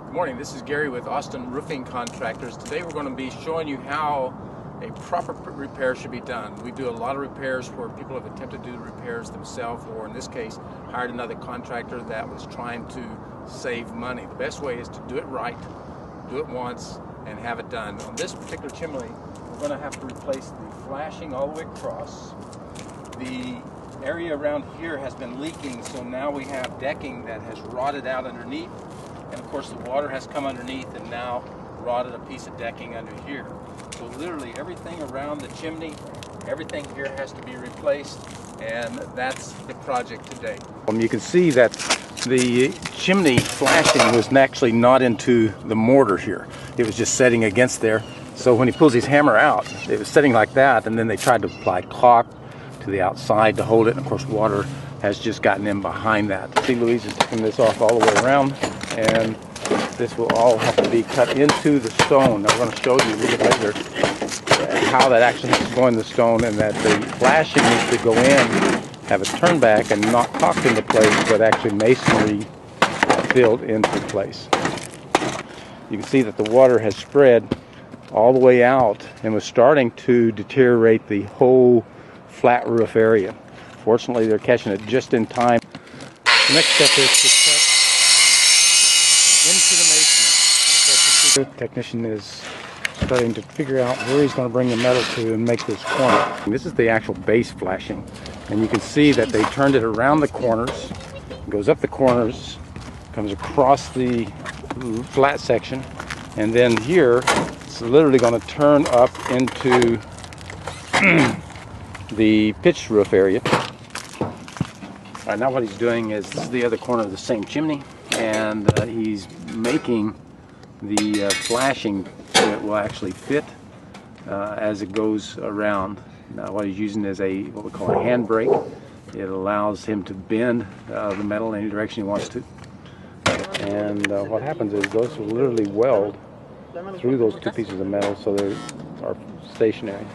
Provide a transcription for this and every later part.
Good morning, this is Gary with Austin Roofing Contractors. Today we're going to be showing you how a proper repair should be done. We do a lot of repairs where people have attempted to do the repairs themselves, or in this case hired another contractor that was trying to save money. The best way is to do it right, do it once, and have it done. On this particular chimney, we're going to have to replace the flashing all the way across. The area around here has been leaking, so now we have decking that has rotted out underneath. And of course the water has come underneath and now rotted a piece of decking under here. So literally everything around the chimney, everything here has to be replaced, and that's the project today. You can see that the chimney flashing was actually not into the mortar here. It was just setting against there. So when he pulls his hammer out, it was setting like that, and then they tried to apply caulk to the outside to hold it, and of course water has just gotten in behind that. See, Louise is taking this off all the way around, and this will all have to be cut into the stone. Now we're going to show you a little bit later how that actually has to go in the stone, and that the flashing needs to go in, have a turn back, and not caulked into place, but actually masonry filled into place. You can see that the water has spread all the way out and was starting to deteriorate the whole flat roof area. Fortunately, they're catching it just in time. The next step is to cut into the masonry. The technician is starting to figure out where he's going to bring the metal to and make this corner. And this is the actual base flashing, and you can see that they turned it around the corners, goes up the corners, comes across the flat section, and then here it's literally going to turn up into the pitched roof area. All right, now what he's doing is, this is the other corner of the same chimney, and he's making the flashing so it will actually fit as it goes around. Now what he's using is what we call a hand brake. It allows him to bend the metal in any direction he wants to. And what happens is those will literally weld through those two pieces of metal so they are stationary.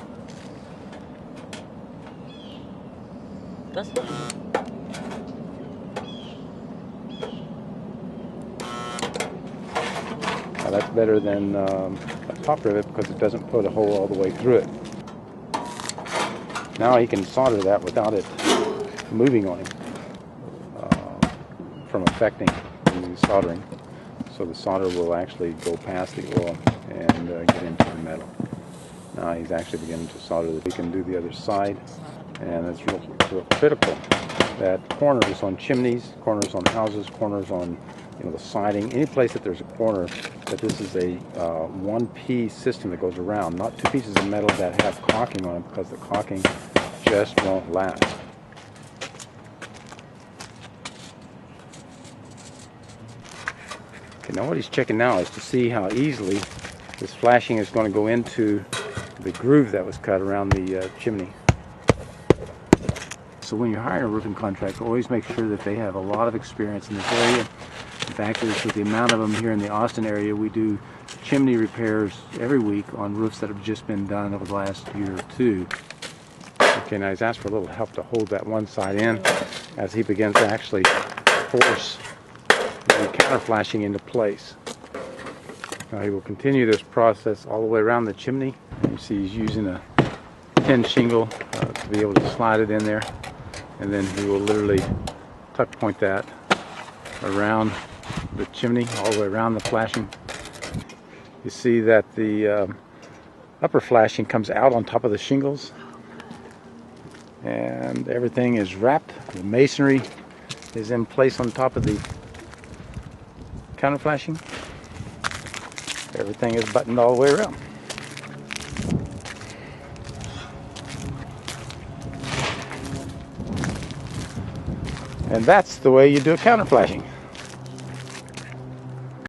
Now that's better than a top rivet because it doesn't put a hole all the way through it. Now he can solder that without it moving on him from affecting the soldering. So the solder will actually go past the oil and get into the metal. Now he's actually beginning to solder that. He can do the other side, and it's real critical that corners on chimneys, corners on houses, corners on the siding, any place that there's a corner, that this is a one-piece system that goes around, not two pieces of metal that have caulking on it, because the caulking just won't last. Okay, now what he's checking now is to see how easily this flashing is going to go into the groove that was cut around the chimney. So when you're hiring a roofing contractor, always make sure that they have a lot of experience in this area. In fact, with the amount of them here in the Austin area, we do chimney repairs every week on roofs that have just been done over the last year or two. Okay, now he's asked for a little help to hold that one side in as he begins to actually force the counter flashing into place. Now he will continue this process all the way around the chimney. You see he's using a tin shingle to be able to slide it in there, and then he will literally tuck point that around the chimney, all the way around the flashing. You see that the upper flashing comes out on top of the shingles, and everything is wrapped. The masonry is in place on top of the counter flashing. Everything is buttoned all the way around. And that's the way you do a counter flashing.